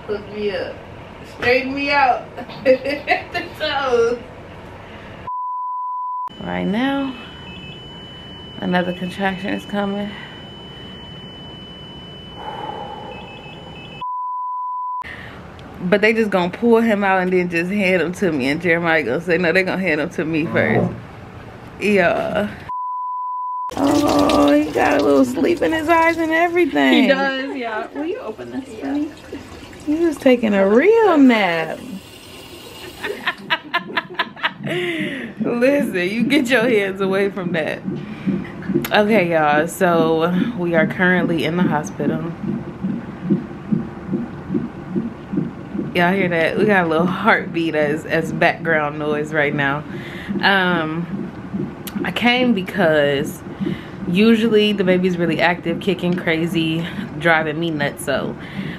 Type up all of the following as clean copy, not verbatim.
Hook me up. Straighten me out. The toes. Right now, another contraction is coming. But they just gonna pull him out and then just hand him to me. And Jeremiah gonna say, no, they gonna hand him to me first. Yeah. Oh, he got a little sleep in his eyes and everything. He does, yeah. Will you open this for me? He was taking a real nap. Listen, you get your hands away from that. Okay, y'all. So we are currently in the hospital. Y'all hear that? We got a little heartbeat as background noise right now. I came because usually the baby's really active, kicking crazy, driving me nuts.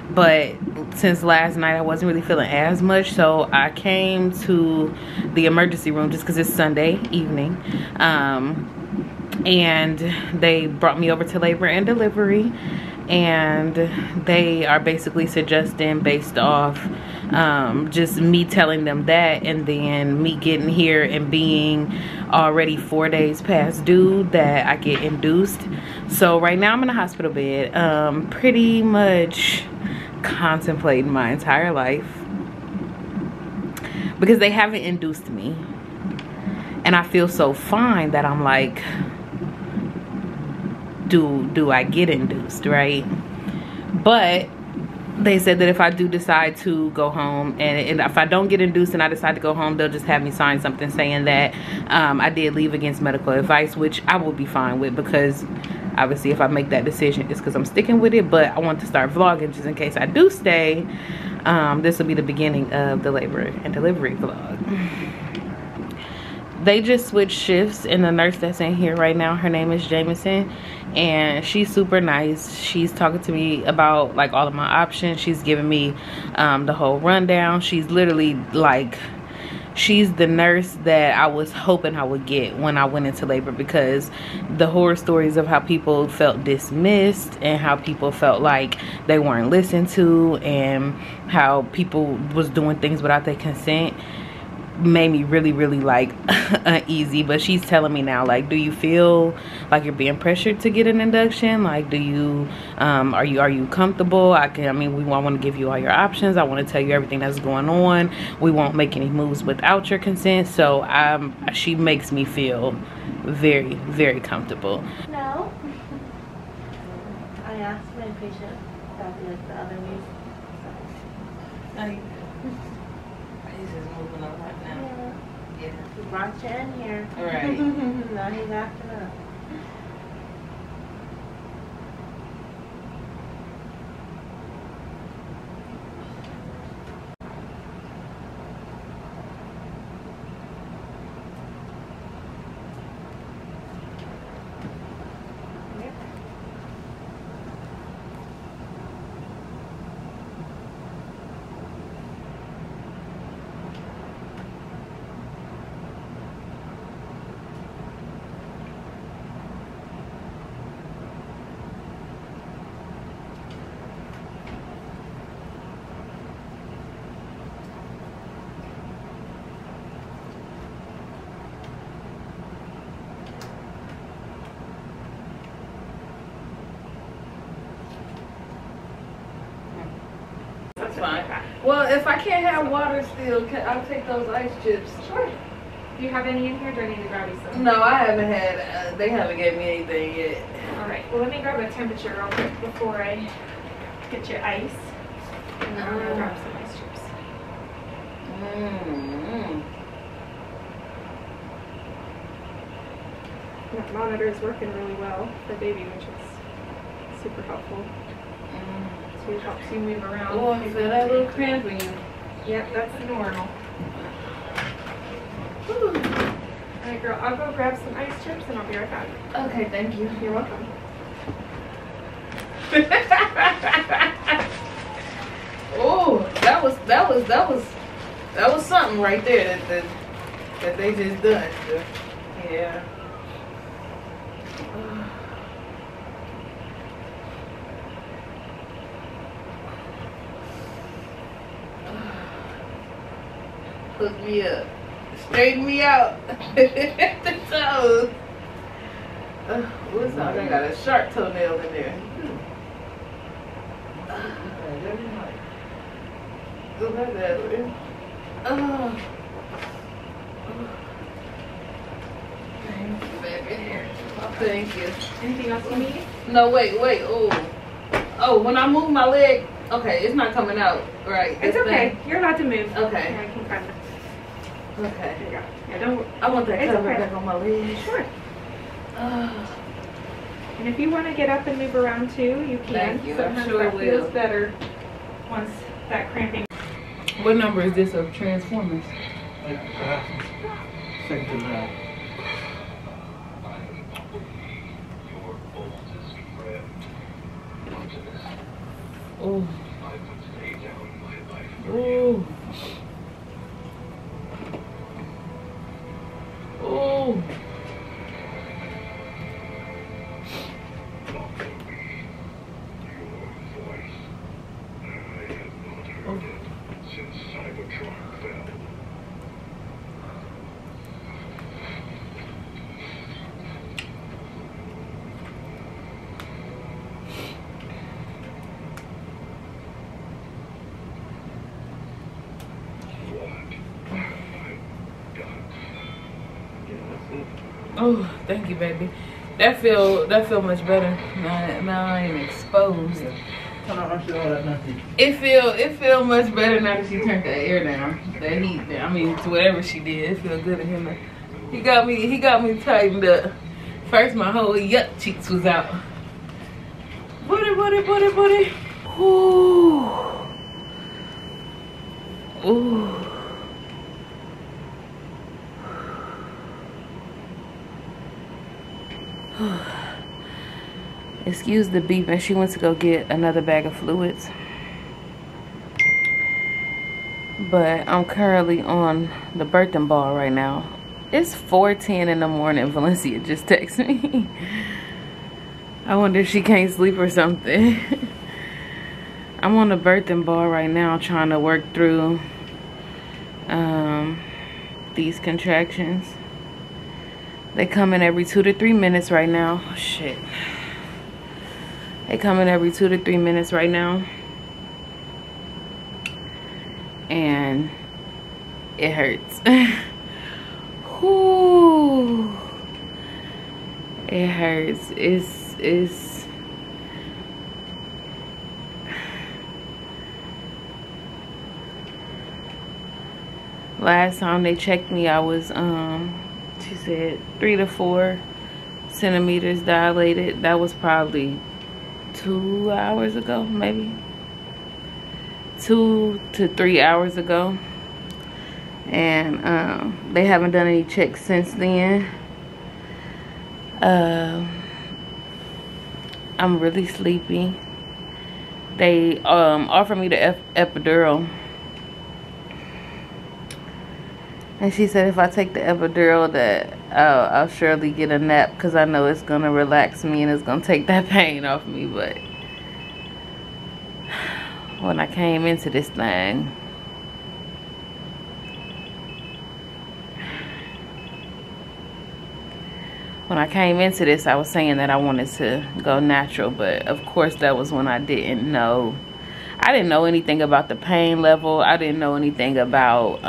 But since last night I wasn't really feeling as much, so I came to the emergency room just because it's Sunday evening. And they brought me over to labor and delivery, and they are basically suggesting, based off just me telling them that, and then me getting here and being already 4 days past due, that I get induced. So right now I'm in a hospital bed, pretty much contemplating my entire life because they haven't induced me, and I feel so fine that I'm like, do I get induced, right? But they said that if I do decide to go home, and if I don't get induced and I decide to go home, they'll just have me sign something saying that I did leave against medical advice, which I will be fine with, because obviously if I make that decision, it's because I'm sticking with it. But I want to start vlogging just in case I do stay. This will be the beginning of the labor and delivery vlog. They just switched shifts, and the nurse that's in here right now, her name is Jameson, and she's super nice. She's talking to me about like all of my options. She's giving me the whole rundown. She's literally like, she's the nurse that I was hoping I would get when I went into labor, because the horror stories of how people felt dismissed and how people felt like they weren't listened to and how people was doing things without their consent made me really like uneasy. But she's telling me now, like, do you feel like you're being pressured to get an induction? Like, do you are you comfortable? I mean, we want to give you all your options. I want to tell you everything that's going on. We won't make any moves without your consent. So she makes me feel very comfortable. No. I asked my patient about the other news. He's just moving up right now. Yeah. He brought you in here. All right. Now he's acting up. That's fine. Well, if I can't have water still, I'll take those ice chips. Sure. Do you have any in here? Do I need to grab you some? No, I haven't had, they haven't gave me anything yet. Alright, well let me grab a temperature real quick before I get your ice. And then I'm going to grab some ice chips. That monitor is working really well for baby, which is super helpful. So it helps you move around. Oh, I feel that little cramp in you. Yep, that's normal. Alright girl, I'll go grab some ice chips and I'll be right back. Okay, thank you. You're welcome. Oh, that was something right there that they just done. Yeah. Hook me up. Straighten me out. At the toes. What's that? I got a sharp toenail in there. Look at that. Thank you, baby. Oh, thank you. Anything else you need? No, wait. Oh, when I move my leg, okay, it's not coming out, right? It's okay. You're allowed to move. Okay. Yeah, I can kind of. Okay. There you go. Yeah, don't. I want that It's cover okay. back on my leg. Sure. And if you want to get up and move around too, you can. Thank you. I Sometimes sure that will. feels better once that cramping. What number is this of Transformers? Second to last. Oh. Oh. Oh. Oh, thank you, baby. That feel much better. Now I ain't exposed. It feel much better now that she turned the air down. That heat down. I mean, to whatever she did, it feel good to him. He got me tightened up. First my whole yuck cheeks was out. Booty. Ooh. Ooh. Excuse the beeping. She went to go get another bag of fluids. But I'm currently on the birthing ball right now. It's 4:10 in the morning. Valencia just texted me. I wonder if she can't sleep or something. I'm on the birthing ball right now trying to work through these contractions. They come in every 2 to 3 minutes right now. Oh, shit. They come in every 2 to 3 minutes right now. And it hurts. Whew. It hurts. It's last time they checked me, I was she said 3 to 4 centimeters dilated. That was probably 2 hours ago, maybe 2 to 3 hours ago. And they haven't done any checks since then. I'm really sleepy. They offered me the epidural. And she said if I take the epidural that I'll surely get a nap, because I know it's going to relax me and it's going to take that pain off me. But when I came into this thing, I was saying that I wanted to go natural. But of course that was when I didn't know. I didn't know anything about the pain level. I didn't know anything about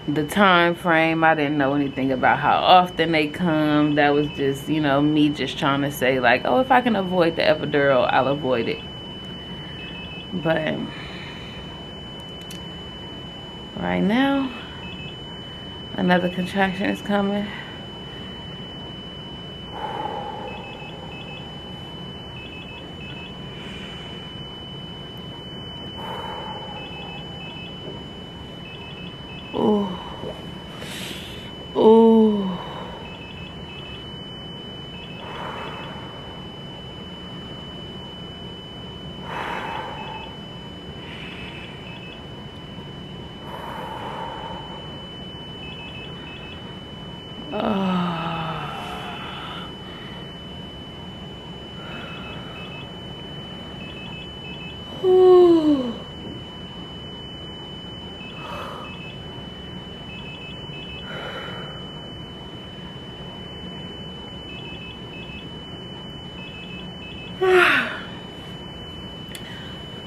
the time frame. I didn't know anything about how often they come. That was just, you know, me just trying to say like, oh, if I can avoid the epidural, I'll avoid it. But right now, another contraction is coming. Ooh. Ooh. Ooh.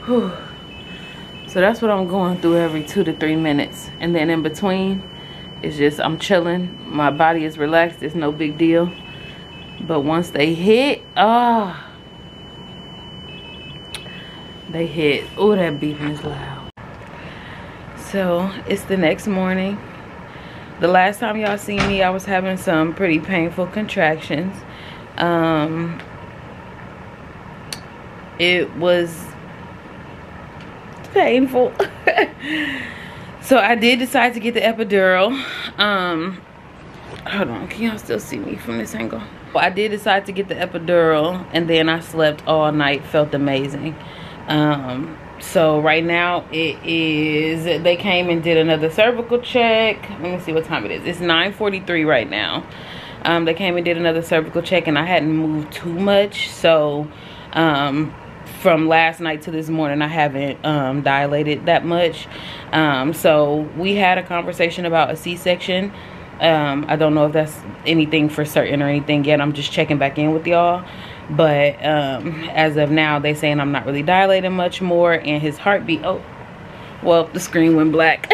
Whew. So that's what I'm going through every 2 to 3 minutes. And then in between, it's just I'm chilling. My body is relaxed. It's no big deal. But once they hit, they hit. Oh, that beeping is loud. So it's the next morning. The last time y'all seen me, I was having some pretty painful contractions. It was painful. So I did decide to get the epidural. Hold on, can y'all still see me from this angle? Well, I did decide to get the epidural, and then I slept all night, felt amazing. So right now it is, they came and did another cervical check. Let me see what time it is. It's 9:43 right now. They came and did another cervical check, and I hadn't moved too much. So from last night to this morning, I haven't dilated that much. So we had a conversation about a C-section. I don't know if that's anything for certain or anything yet. I'm just checking back in with y'all. But as of now, they saying I'm not really dilating much more, and his heartbeat, oh, well, the screen went black.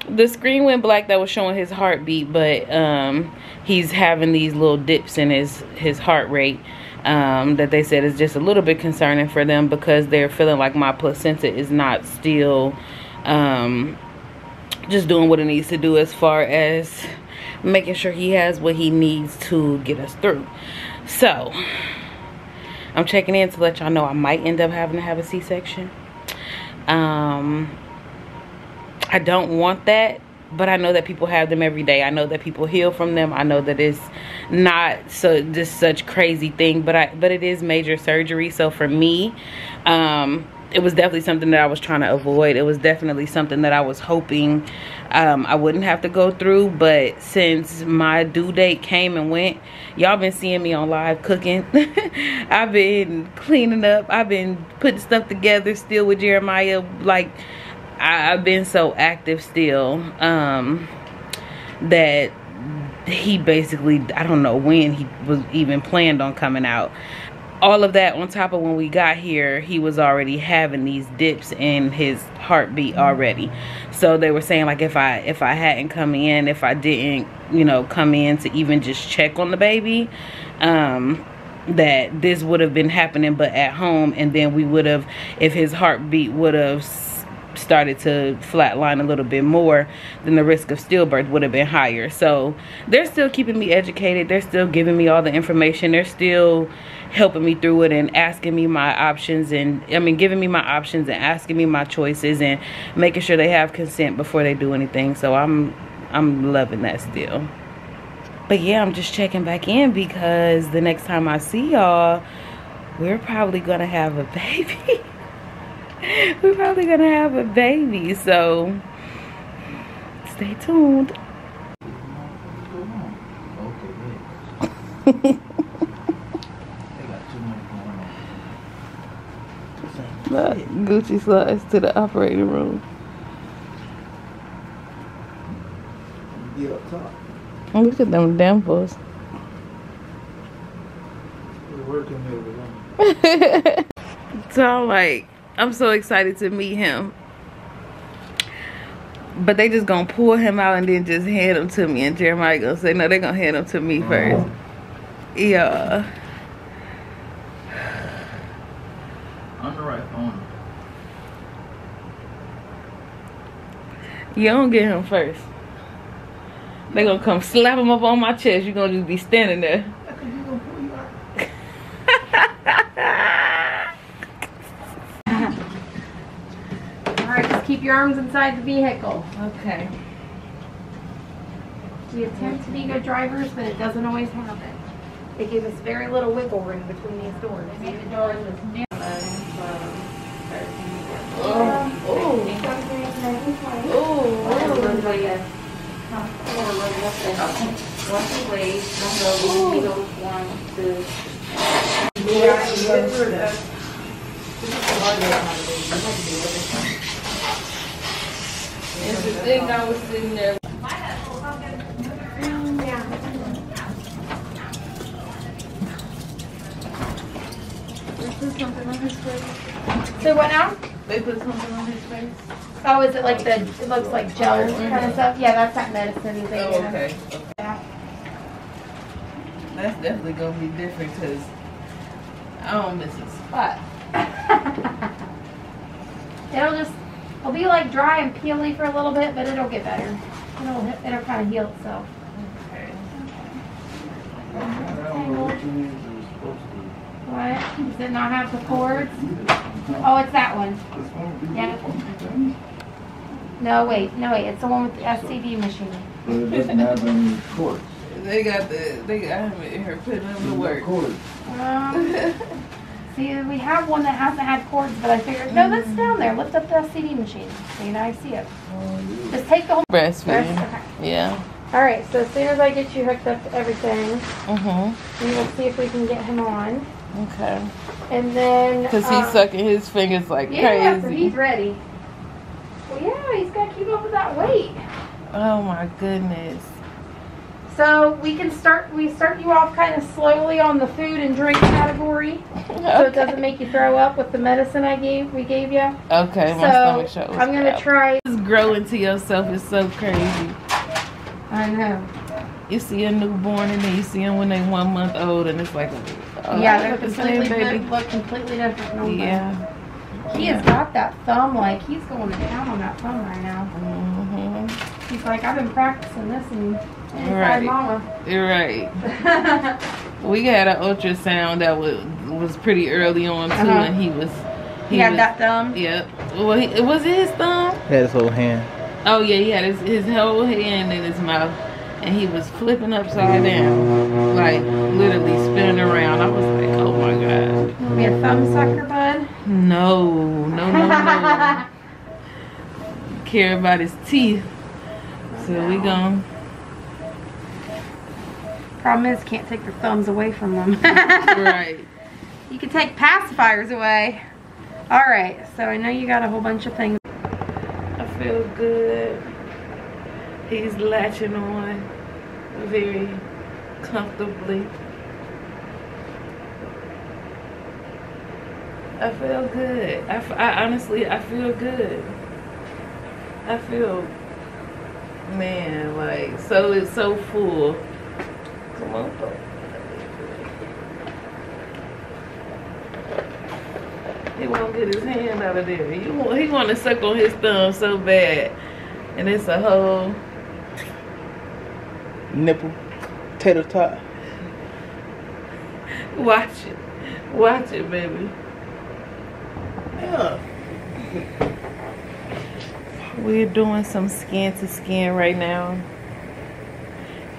The screen went black that was showing his heartbeat, but he's having these little dips in his heart rate. That they said is just a little bit concerning for them, because they're feeling like my placenta is not still just doing what it needs to do as far as making sure he has what he needs to get us through. So I'm checking in to let y'all know I might end up having to have a C-section. I don't want that, but I know that people have them every day. I know that people heal from them. I know that it's not just such crazy thing, but it is major surgery. So for me, it was definitely something that I was trying to avoid. It was definitely something that I was hoping I wouldn't have to go through. But since my due date came and went, y'all been seeing me on live cooking. I've been cleaning up. I've been putting stuff together still with Jeremiah. Like, I've been so active still that he basically, I don't know when he was even planned on coming out. All of that on top of when we got here, he was already having these dips in his heartbeat already. So they were saying, like, if I hadn't come in, if I didn't, you know, come in to even just check on the baby, that this would have been happening, but at home. And then we would have, if his heartbeat would have started to flatline a little bit more, then the risk of stillbirth would have been higher. So they're still keeping me educated. They're still giving me all the information. They're still helping me through it and asking me my options, and giving me my options and asking me my choices and making sure they have consent before they do anything. So I'm loving that still. But yeah, I'm just checking back in because the next time I see y'all, we're probably gonna have a baby. We're probably gonna have a baby, so stay tuned. Gucci slides to the operating room. Get up top. Look at them dimples. We're working here with them. So I'm so excited to meet him. But they just gonna pull him out and then just hand him to me, and Jeremiah gonna say, no, they're gonna hand him to me first. Yeah. I'm the right owner. You don't get him first. They gonna come slap him up on my chest. You gonna just be standing there. Alright, just keep your arms inside the vehicle. Okay. We attempt to be good drivers, but it doesn't always happen. They give us very little wiggle room between these doors. The doors was narrow. It's the thing I was sitting there. This is something on his face. So what now? They put something on his face? Oh, is it like it looks like gel kind of stuff? Yeah, that's that medicine he's taking. Oh, okay. Yeah. That's definitely gonna be different because I don't miss a spot. It'll be like dry and peely for a little bit, but it'll get better. It'll kind of heal itself. Okay. I don't know what you mean it was supposed to. What? Does it not have the cords? Oh, it's that one. This one be Yeah. different. No, wait. It's the one with the SCD machine. But it doesn't have any cords. They got her putting them to work. Cords. See, we have one that hasn't had cords, but I figured, no, that's down there. Lift up the SCD machine. So now I see it. Just take the whole Breastfeeding. Okay. Yeah. All right, so as soon as I get you hooked up to everything, Mhm. we will see if we can get him on. Okay. And then... Cause he's sucking his fingers like yeah, so crazy. he's ready. Well, yeah, he's got to keep up with that weight. Oh my goodness. So we start you off kind of slowly on the food and drink category, so it doesn't make you throw up with the medicine we gave you. Okay, my So stomach shot was I'm gonna crap. try. Just grow into yourself is so crazy. I know. You see a newborn and then you see them when they 1 month old and it's like, oh, Yeah, I they're look the same, completely baby. look completely different. from them. Yeah. He has got that thumb, like he's going to town on that thumb right now. Mhm. He's like, I've been practicing this and Right. mama. You're right. We had an ultrasound that was pretty early on too, and he had was, that thumb. Yep. Well, was it his thumb? He had his whole hand. Oh yeah, he had his whole hand in his mouth, and he was flipping upside down, like literally spinning around. I was like, oh my god. You want me a thumb sucker, bud? No. Care about his teeth. So we gone. Problem is, can't take their thumbs away from them. Right. You can take pacifiers away. All right, so I know you got a whole bunch of things. I feel good. He's latching on very comfortably. I feel good. I honestly, I feel good. I feel, man, like, it's so full. Come on, bro. He won't get his hand out of there. He want to suck on his thumb so bad. And it's a whole Nipple. Tater tot. watch it. Watch it, baby. Yeah. We're doing some skin to skin right now.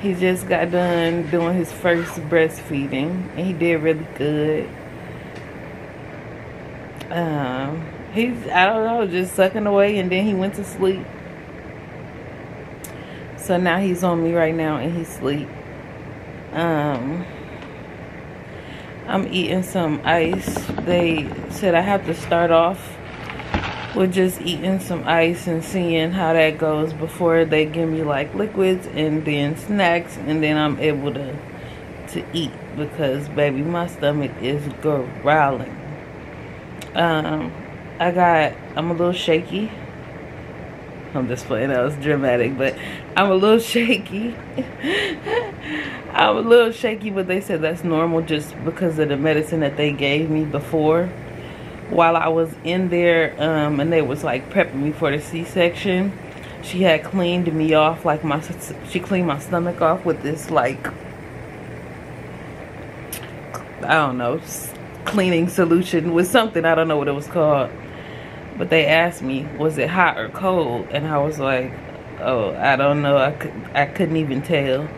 He just got done doing his first breastfeeding and he did really good. He's, I don't know, just sucking away, and then he went to sleep. So now he's on me right now and he's asleep. I'm eating some ice. They said I have to start off with just eating some ice and seeing how that goes before they give me like liquids and then snacks, and then I'm able to eat, because baby, my stomach is growling. I'm a little shaky. I'm just playing, that was dramatic, but I'm a little shaky. I'm a little shaky, but they said that's normal just because of the medicine that they gave me before while I was in there, and they was like prepping me for the C-section. She had cleaned me off, like she cleaned my stomach off with this, like, I don't know, cleaning solution with something, I don't know what it was called. But they asked me, was it hot or cold? And I was like, oh, I don't know. I couldn't even tell.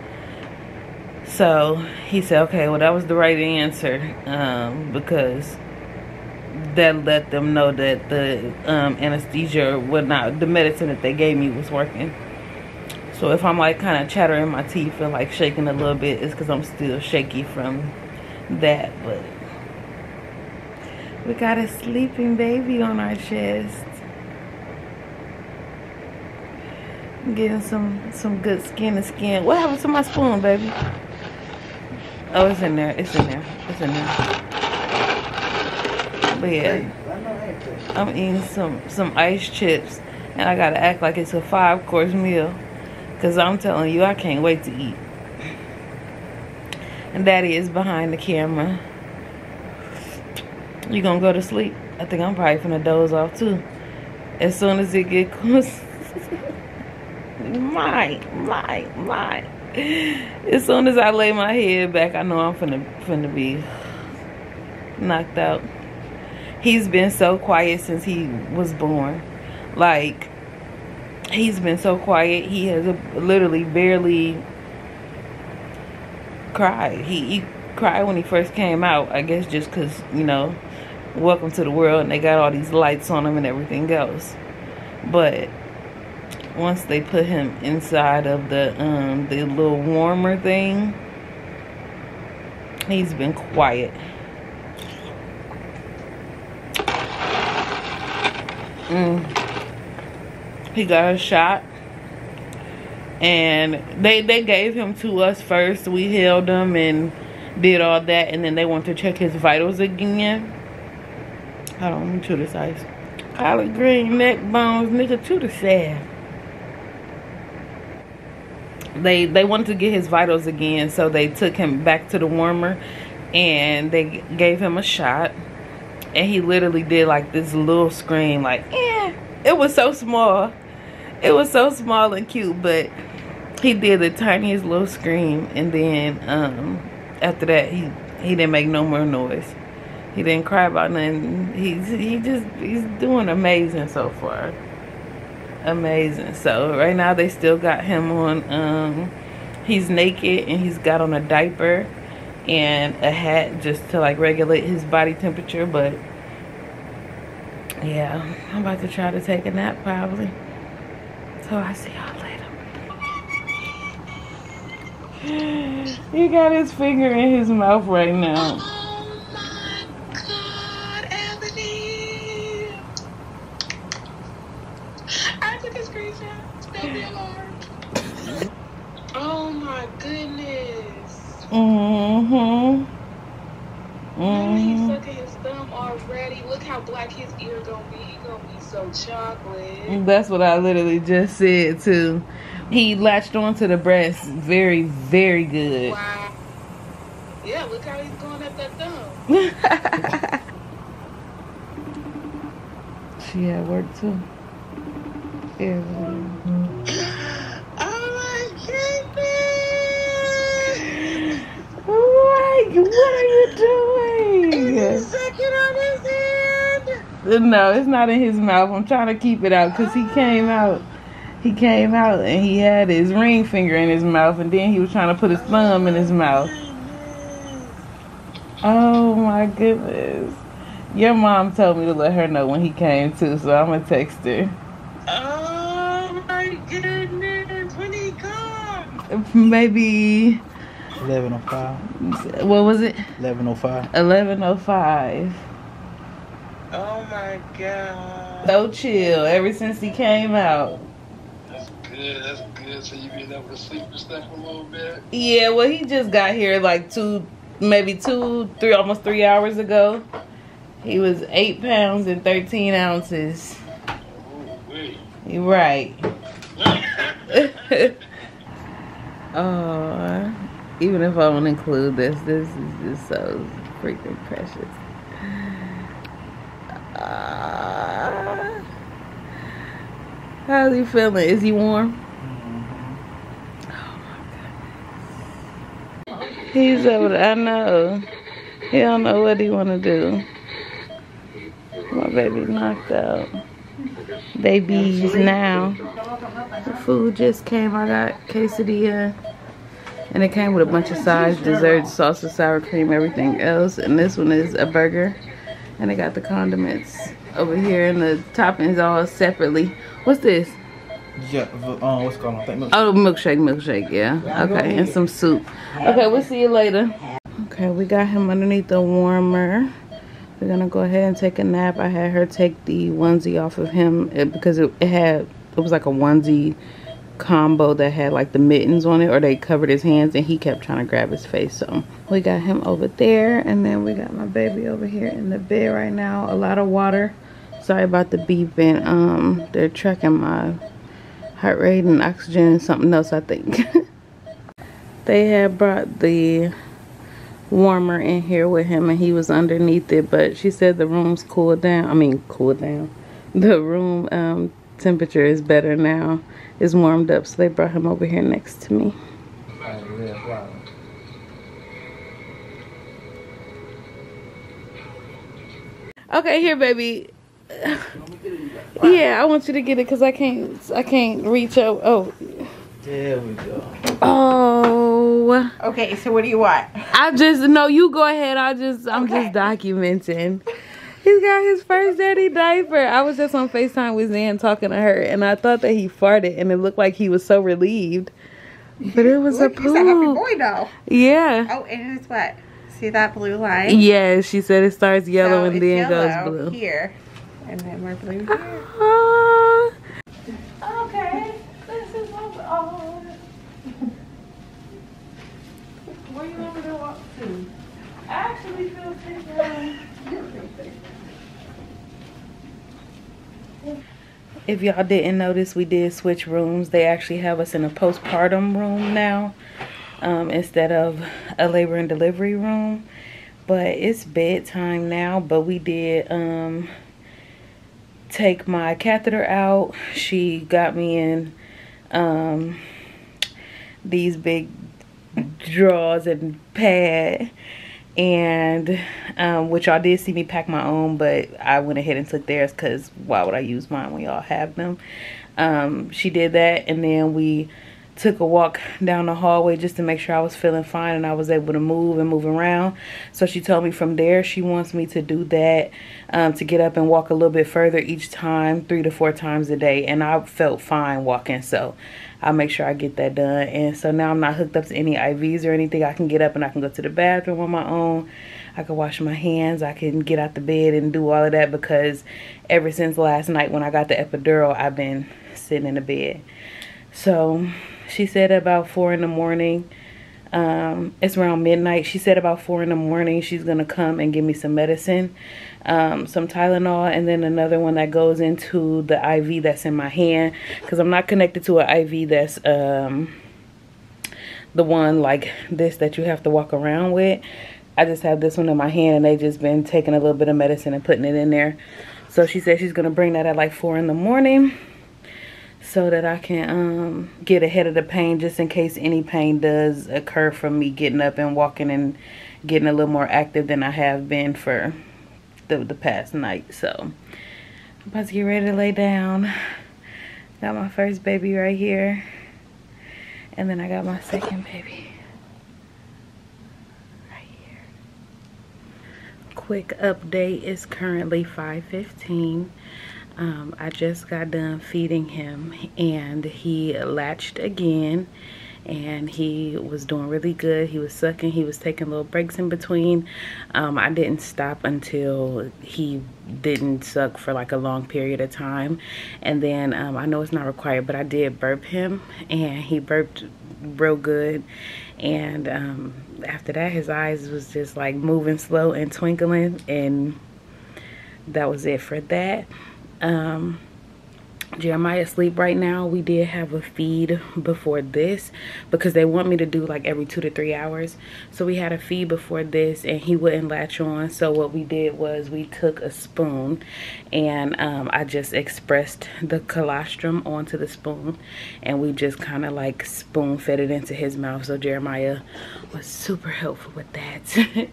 So he said, okay, well, that was the right answer, because that let them know that the anesthesia would not, the medicine that they gave me was working. So if I'm like kind of chattering my teeth and like shaking a little bit, it's because I'm still shaky from that. But we got a sleeping baby on our chest. Getting some good skin to skin. What happened to my spoon, baby? Oh, it's in there. It's in there. It's in there. But yeah, I'm eating some ice chips, and I gotta act like it's a 5-course meal, cause I'm telling you, I can't wait to eat. And Daddy is behind the camera. You gonna go to sleep? I think I'm probably finna doze off too. As soon as it get close. my. As soon as I lay my head back, I know I'm finna be knocked out. He's been so quiet since he was born. Like, he's been so quiet. He has literally barely cried. He cried when he first came out, I guess just because, you know, welcome to the world, and they got all these lights on him and everything else. But once they put him inside of the little warmer thing, he's been quiet. He got a shot, and they gave him to us first. We held him and did all that, and then they want to check his vitals again. Hold on, let me chew this ice. Collard green, neck bones, nigga, chew the salve. They wanted to get his vitals again, so they took him back to the warmer, and they gave him a shot, and he literally did like this little scream, like, eh. It was so small. It was so small and cute, but he did the tiniest little scream, and then after that he didn't make no more noise. He didn't cry about nothing. He's doing amazing so far. Amazing. So right now they still got him on he's naked, and he's got on a diaper and a hat just to like regulate his body temperature. But yeah, I'm about to try to take a nap probably. So I'll see y'all later. He got his finger in his mouth right now. Oh my goodness. He's sucking his thumb already. Look how black his ear gonna be. He gonna be so chocolate. That's what I literally just said too. He latched onto the breast very, very good. Wow. Yeah, look how he's going at that thumb. She at work too. Yeah. What are you doing? Is he sucking on his hand? No, it's not in his mouth. I'm trying to keep it out because he came out. He came out and he had his ring finger in his mouth, and then he was trying to put his thumb in his mouth. Oh my goodness. Your mom told me to let her know when he came too, so I'm gonna text her. Oh my goodness. When he come? Maybe 11:05. What was it? 11:05. 11:05. Oh my god. So chill ever since he came out. That's good. That's good. So you been able to sleep and stuff a little bit? Yeah, well, he just got here like almost 3 hours ago. He was 8 pounds and 13 ounces. Oh, wait. You're right. Oh, even if I don't include this is just so freaking precious. How's he feeling? Is he warm? Oh my goodness. He's over there. I know. He don't know what he want to do. My baby knocked out. Babies now. The food just came. I got quesadilla. And it came with a bunch of sides, desserts, salsa, sour cream, everything else. And this one is a burger. And they got the condiments over here, and the toppings all separately. What's this? Yeah, what's it called? I think milkshake. Oh, milkshake, yeah. Okay, and some soup. Okay, we'll see you later. Okay, we got him underneath the warmer. We're gonna go ahead and take a nap. I had her take the onesie off of him because it was like a onesie combo that had like the mittens on it, or they covered his hands, and he kept trying to grab his face. So we got him over there, and then we got my baby over here in the bed right now. A lot of water. Sorry about the beeping. They're tracking my heart rate and oxygen and something else, I think. They had brought the warmer in here with him, and he was underneath it, but she said the room's cooled down. I mean, cooled down. The room temperature is better now. It's warmed up, so they brought him over here next to me. Okay, here, baby. Yeah, I want you to get it because I can't reach out. Oh, There we go. oh. Okay, so what do you want? No, you go ahead. I'm just documenting. He's got his first dirty diaper. I was just on FaceTime with Zan talking to her, and I thought that he farted, and it looked like he was so relieved. But it was a poop. He's a happy boy though. Yeah. Oh, and it's what? See that blue line? Yeah, she said it starts yellow and it's then yellow goes blue. here, and then we're blue here. Ah. Okay, this is all. Where you want me to walk to? I actually feel safe. If y'all didn't notice, we did switch rooms. They actually have us in a postpartum room now, instead of a labor and delivery room. But it's bedtime now, but we did take my catheter out. She got me in these big drawers and pad, and which y'all did see me pack my own, but I went ahead and took theirs because why would I use mine when y'all have them? She did that, and then we took a walk down the hallway just to make sure I was feeling fine and I was able to move around. So she told me from there she wants me to do that, to get up and walk a little bit further each time, 3 to 4 times a day, and I felt fine walking, so I'll make sure I get that done. And so now I'm not hooked up to any IVs or anything. I can get up and I can go to the bathroom on my own. I can wash my hands. I can get out the bed and do all of that, because ever since last night when I got the epidural, I've been sitting in the bed. So she said about 4 in the morning, it's around midnight. She said about 4 in the morning she's going to come and give me some medicine, some Tylenol, and then another one that goes into the IV that's in my hand, because I'm not connected to an IV that's the one like this that you have to walk around with. I just have this one in my hand, and they just been taking a little bit of medicine and putting it in there. So she said she's going to bring that at like 4 in the morning so that I can get ahead of the pain, just in case any pain does occur from me getting up and walking and getting a little more active than I have been for the past night. So I'm about to get ready to lay down. Got my first baby right here, and then I got my second baby right here. Quick update, it's currently 5:15. I just got done feeding him, and he latched again, and he was doing really good. He was sucking, he was taking little breaks in between. I didn't stop until he didn't suck for like a long period of time. And then I know it's not required, but I did burp him, and he burped real good. And after that, his eyes was just like moving slow and twinkling, and that was it for that. Jeremiah asleep right now. We did have a feed before this because they want me to do like every 2 to 3 hours. So we had a feed before this, and he wouldn't latch on. So what we did was we took a spoon, and I just expressed the colostrum onto the spoon, and we just kind of like spoon fed it into his mouth. So Jeremiah was super helpful with that.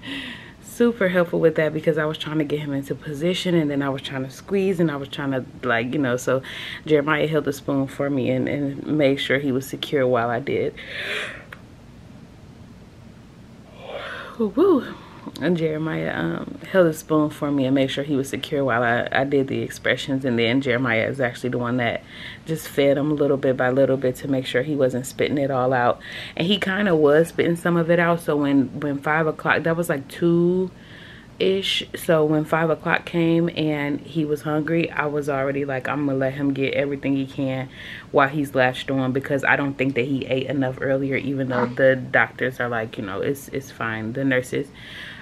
Super helpful with that, because I was trying to get him into position, and then I was trying to squeeze, and I was trying to, like, you know, so Jeremiah held the spoon for me and made sure he was secure while I did. Woo. And Jeremiah held the spoon for me and made sure he was secure while I did the expressions. And then Jeremiah is actually the one that just fed him little bit by little bit to make sure he wasn't spitting it all out. And he kind of was spitting some of it out. So when 5 o'clock, that was like 2 ish. So when 5 o'clock came and he was hungry, I was already like, I'm gonna let him get everything he can while he's latched on, because I don't think that he ate enough earlier, even though the doctors are like, you know, it's fine. The nurses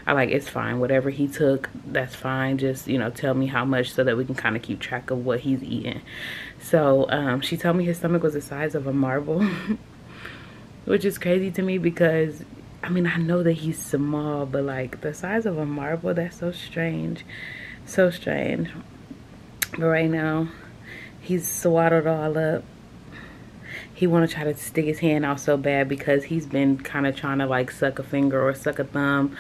are like, it's fine, whatever he took, that's fine, just, you know, tell me how much so that we can kind of keep track of what he's eating. So she told me his stomach was the size of a marble. Which is crazy to me because, I mean, I know that he's small, but like the size of a marble, that's so strange. So strange. But right now, he's swaddled all up. He want to try to stick his hand out so bad because he's been kind of trying to like suck a finger or suck a thumb.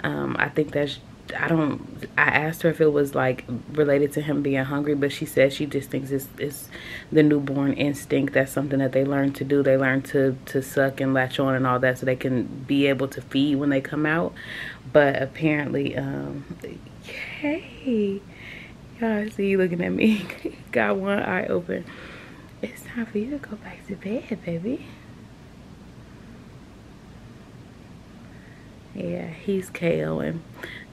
I think that's, I asked her if it was like related to him being hungry, but she said she just thinks it's the newborn instinct. That's something that they learn to do. They learn to suck and latch on and all that so they can be able to feed when they come out. But apparently, hey, y'all, I see you looking at me. Got one eye open. It's time for you to go back to bed, baby. Yeah, he's KOing.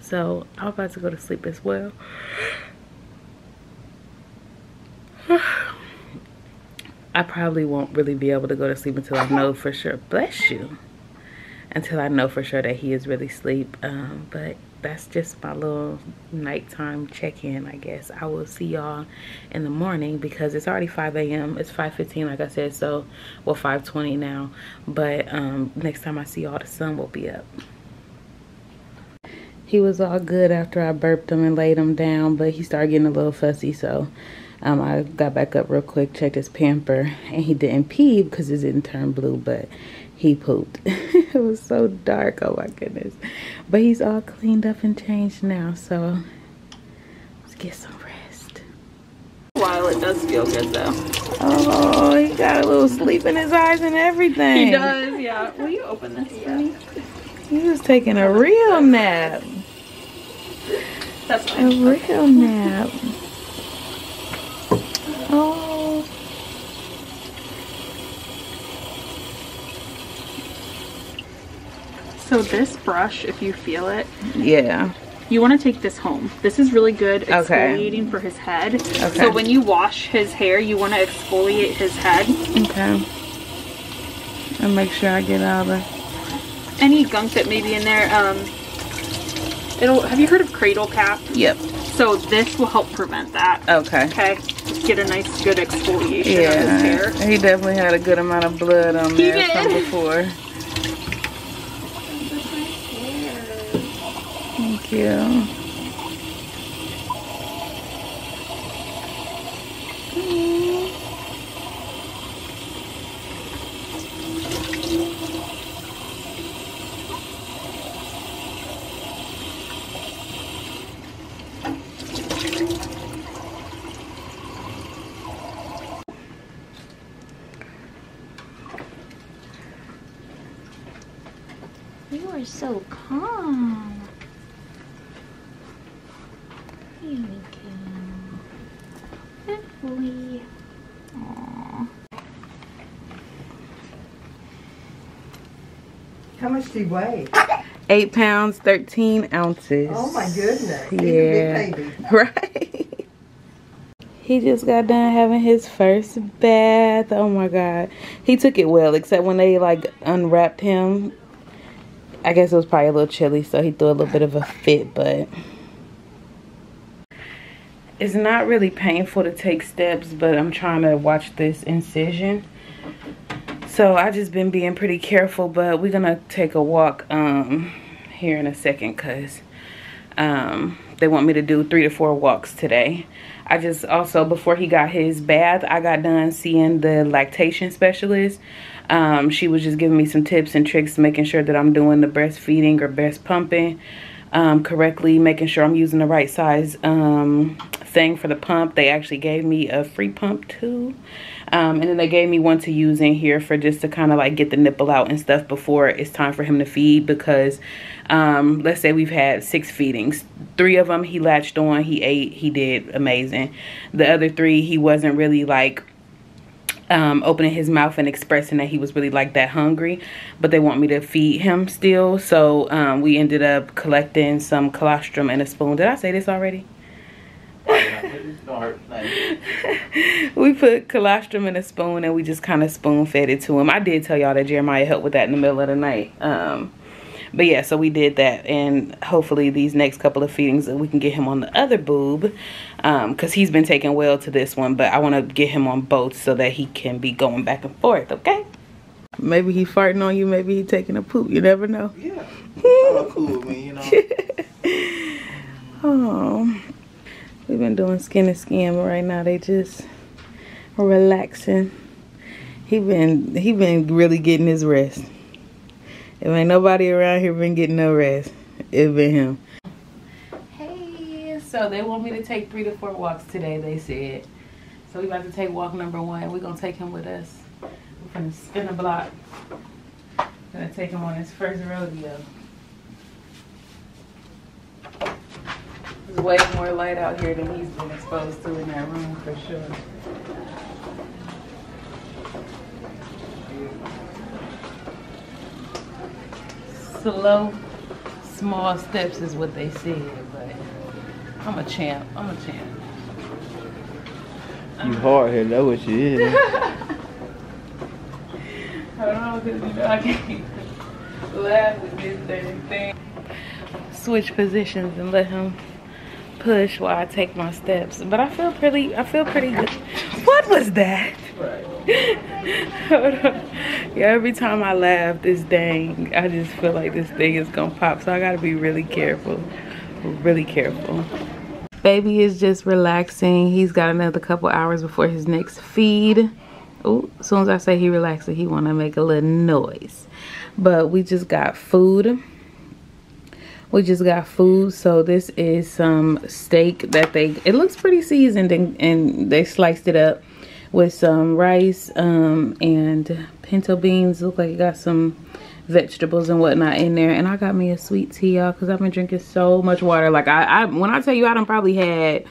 So I'm about to go to sleep as well. I probably won't really be able to go to sleep until I know for sure, bless you, until I know for sure that he is really asleep. But that's just my little nighttime check-in, I guess. I will see y'all in the morning because it's already 5 a.m. It's 5:15, like I said, so, well, 5:20 now. But next time I see y'all, the sun will be up. He was all good after I burped him and laid him down, but he started getting a little fussy, so I got back up real quick, checked his pamper, and he didn't pee because it didn't turn blue, but he pooped. It was so dark, oh my goodness. But he's all cleaned up and changed now, so let's get some rest. While it does feel good though. Oh, he got a little sleep in his eyes and everything. He does, yeah. Will you open this for me? He was taking a real nap. That's fine. A real nap. Oh. So this brush, if you feel it, Yeah. you want to take this home. This is really good exfoliating for his head. Okay. So when you wash his hair, you want to exfoliate his head. Okay. And make sure I get all the... Any gunk that may be in there, have you heard of Cradle Cap? Yep. So this will help prevent that. Okay. Okay, just get a nice good exfoliation of his Yeah. hair. He definitely had a good amount of blood on He there from did. before. Thank you. You are so calm. Here we go. Good boy. Aww. How much do you weigh? 8 pounds, 13 ounces. Oh my goodness. He's Yeah. a big baby. Right. He just got done having his first bath. Oh my God. He took it well, except when they like unwrapped him. I guess it was probably a little chilly, so he threw a little bit of a fit, but it's not really painful to take steps, but I'm trying to watch this incision. So I just been being pretty careful, but we're gonna take a walk here in a second because they want me to do 3 to 4 walks today. I just also, before he got his bath, I got done seeing the lactation specialist. She was just giving me some tips and tricks, making sure that I'm doing the breastfeeding or breast pumping correctly, making sure I'm using the right size thing for the pump. They actually gave me a free pump too. And then they gave me one to use in here for just to kind of like get the nipple out and stuff before it's time for him to feed, because let's say we've had 6 feedings. 3 of them he latched on, he ate, he did amazing. The other 3 he wasn't really like opening his mouth and expressing that he was really like that hungry, but they want me to feed him still. So we ended up collecting some colostrum and a spoon. Did I say this already? We put colostrum in a spoon and we just kind of spoon fed it to him. I did tell y'all that Jeremiah helped with that in the middle of the night. But yeah, so we did that, and hopefully these next couple of feedings we can get him on the other boob, because he's been taking well to this one, but I want to get him on both so that he can be going back and forth. Okay, maybe he farting on you, maybe he taking a poop, you never know. Yeah, it's all cool with me, you know. Oh, we've been doing skin to skin, but right now they just relaxing. He been really getting his rest. If ain't nobody around here been getting no rest, it been him. Hey, so they want me to take 3 to 4 walks today, they said. So we about to take walk number 1. We're gonna take him with us. We're gonna spin a block. Gonna take him on his first rodeo. There's way more light out here than he's been exposed to in that room for sure. Slow, small steps is what they said, but I'm a champ. I'm a champ. You hard headed, that's what you is. I don't know, because you know I can't laugh with this damn thing. Switch positions and let him push while I take my steps. But I feel pretty good. What was that? Right. Hold on. Yeah, every time I laugh, this dang, I just feel like this thing is gonna pop. So I gotta be really careful. Really careful. Baby is just relaxing. He's got another couple hours before his next feed. Oh, as soon as I say he relaxing, he wanna make a little noise. But we just got food. So this is some steak that it looks pretty seasoned, and they sliced it up with some rice and pinto beans. Look like it got some vegetables and whatnot in there. And I got me a sweet tea, y'all, because I've been drinking so much water. Like when I tell you I done probably had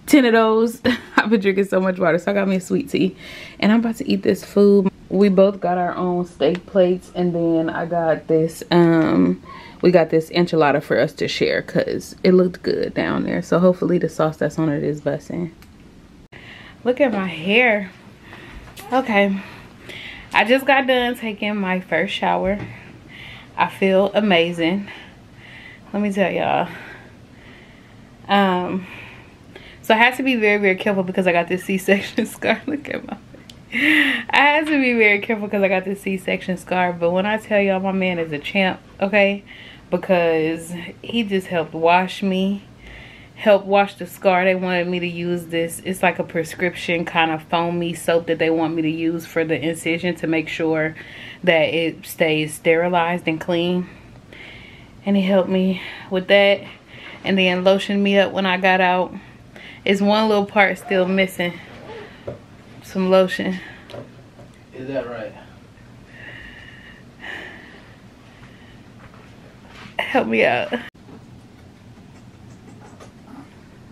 10 of those. I've been drinking so much water. So I got me a sweet tea, and I'm about to eat this food. We both got our own steak plates, and then I got this we got this enchilada for us to share because it looked good down there. So hopefully the sauce that's on it is busting. Look at my hair. Okay, I just got done taking my first shower. I feel amazing. Let me tell y'all. So I had to be very, very careful because I got this C-section scar. Look at my face. I had to be very careful because I got this C-section scar. But when I tell y'all, my man is a champ, okay? Because he just helped wash me. Help wash the scar. They wanted me to use this. It's like a prescription kind of foamy soap that they want me to use for the incision to make sure that it stays sterilized and clean. And he helped me with that. And then lotioned me up when I got out. It's one little part still missing. Some lotion. Is that right? Help me out.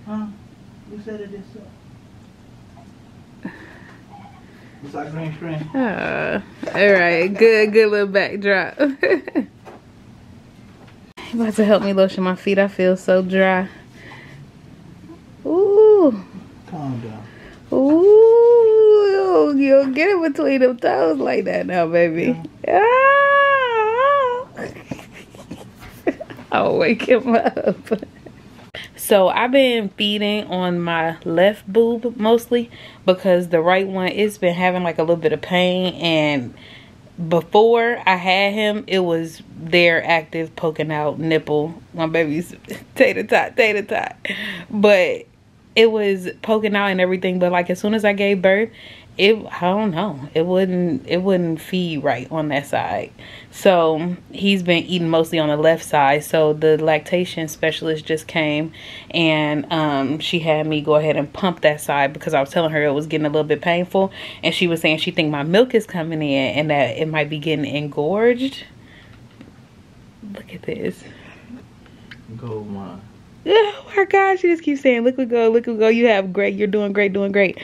Huh? You said it is so. It's like green screen. Alright, good little backdrop. You about to help me lotion my feet. I feel so dry. Ooh. Calm down. Ooh. You'll get it between them toes like that now, baby. Yeah. I'll wake him up. So I've been feeding on my left boob mostly because the right one, it's been having like a little bit of pain, and before I had him, it was there active, poking out nipple. My baby's tater tot. But it was poking out and everything. But like as soon as I gave birth, I don't know, it wouldn't feed right on that side. So he's been eating mostly on the left side. So the lactation specialist just came, and she had me go ahead and pump that side because I was telling her it was getting a little bit painful, and she was saying she think my milk is coming in and that it might be getting engorged. Look at this. Go, Mom. Oh my gosh, she just keeps saying liquid gold, liquid gold. You have great, you're doing great, doing great.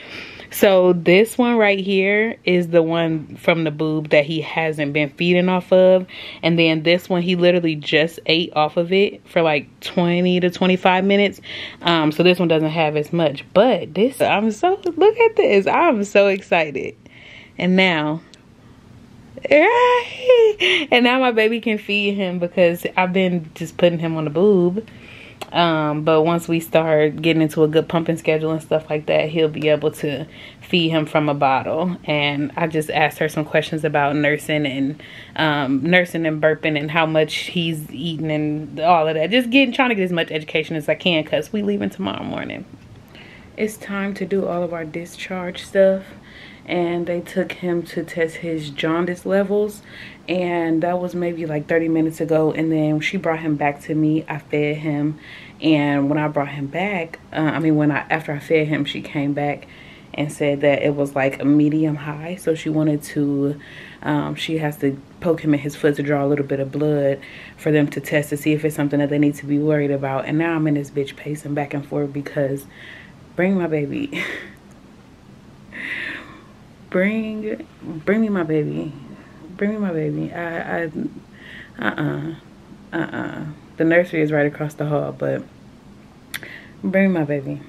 So this one right here is the one from the boob that he hasn't been feeding off of. And then this one, he literally just ate off of it for like 20 to 25 minutes. So this one doesn't have as much. But this, look at this. I'm so excited. And now, and now my baby can feed him because I've been just putting him on the boob. But once we start getting into a good pumping schedule and stuff like that, he'll be able to feed him from a bottle. And I just asked her some questions about nursing and burping and how much he's eating and all of that. Just trying to get as much education as I can because we leaving tomorrow morning. It's time to do all of our discharge stuff. And they took him to test his jaundice levels, and that was maybe like 30 minutes ago. And then she brought him back to me. I fed him, and when I brought him back, after I fed him, she came back and said that it was like a medium high. So she wanted to, she has to poke him in his foot to draw a little bit of blood for them to test to see if it's something that they need to be worried about. And now I'm in this bitch pacing back and forth because bring my baby. Bring me my baby. Bring me my baby. The nursery is right across the hall, but bring my baby.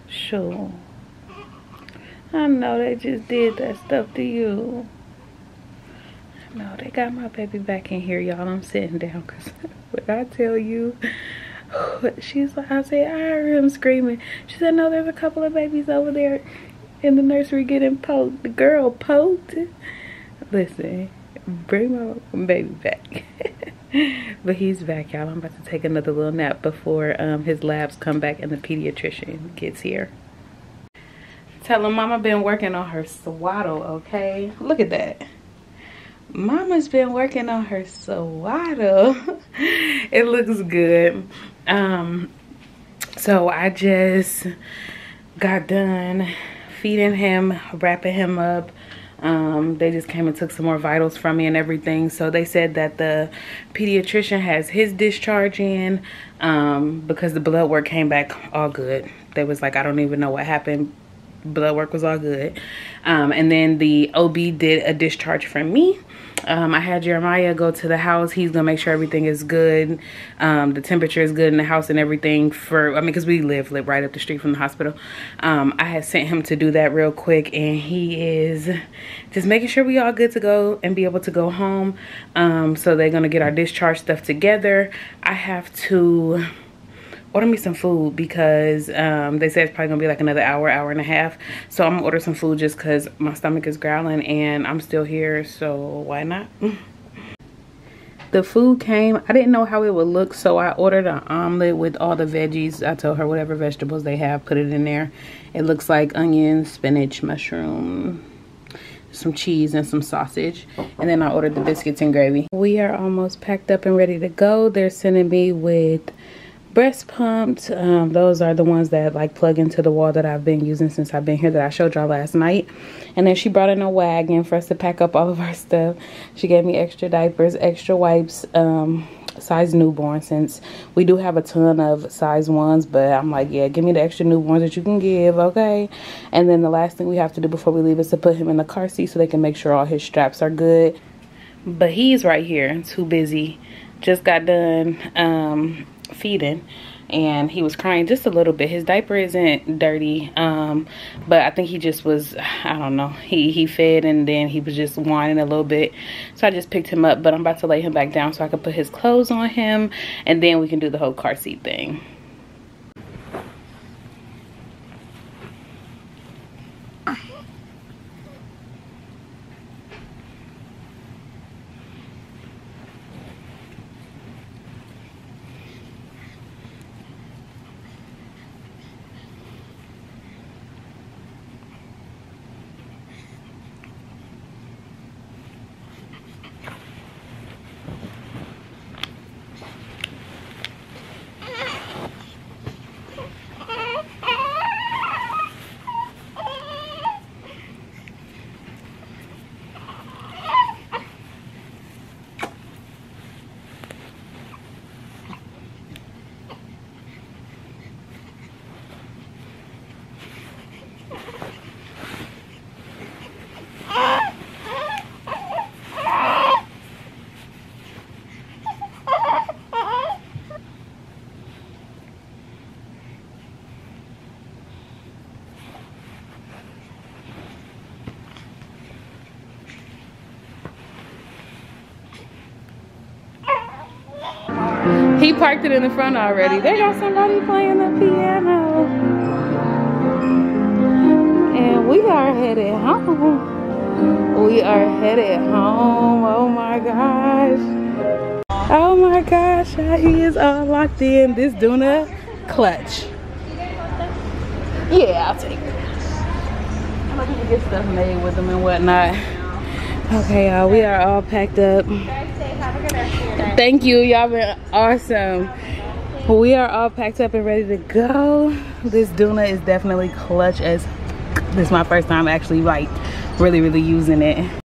Sure. I know they just did that stuff to you. I know they got my baby back in here, y'all. I'm sitting down because when I tell you, she's like, I said, I heard him screaming. She said, no, there's a couple of babies over there in the nursery getting poked. The girl poked. Listen, bring my baby back. But he's back, y'all. I'm about to take another little nap before his labs come back and the pediatrician gets here. Tell him Mama been working on her swaddle, okay? Look at that. Mama's been working on her swaddle. It looks good. So I just got done feeding him, wrapping him up. They just came and took some more vitals from me and everything. So they said that the pediatrician has his discharge in because the blood work came back all good. They was like, I don't even know what happened. Blood work was all good. And then the OB did a discharge from me. I had Jeremiah go to the house. He's gonna make sure everything is good. The temperature is good in the house and everything because we live right up the street from the hospital. I had sent him to do that real quick, and he is just making sure we all good to go and be able to go home. So they're gonna get our discharge stuff together. I have to order me some food because they said it's probably gonna be like another hour and a half. So I'm gonna order some food just because my stomach is growling and I'm still here, so why not? The food came. I didn't know how it would look, so I ordered an omelet with all the veggies. I told her whatever vegetables they have, put it in there. It looks like onion, spinach, mushroom, some cheese, and some sausage. And then I ordered the biscuits and gravy. We are almost packed up and ready to go. They're sending me with breast pumps. Those are the ones that like plug into the wall that I've been using since I've been here, that I showed y'all last night. And then she brought in a wagon for us to pack up all of our stuff. She gave me extra diapers, extra wipes, size newborn, since we do have a ton of size ones, but I'm like, yeah, give me the extra newborns that you can give, okay? And then the last thing we have to do before we leave is to put him in the car seat so they can make sure all his straps are good. But he's right here, too busy. Just got done feeding, and he was crying just a little bit. His diaper isn't dirty, but I think he just was, I don't know, he fed and then he was just whining a little bit. So I just picked him up, but I'm about to lay him back down so I can put his clothes on him, and then we can do the whole car seat thing. He parked it in the front already. They got somebody playing the piano. And we are headed home. We are headed home. Oh my gosh. Oh my gosh. He is all locked in. This Duna clutch. Yeah, I'll take it. I'm looking to get stuff made with them and whatnot. Okay, y'all, we are all packed up. Thank you, y'all been awesome. We are all packed up and ready to go. This Duna is definitely clutch as this is my first time actually like really using it.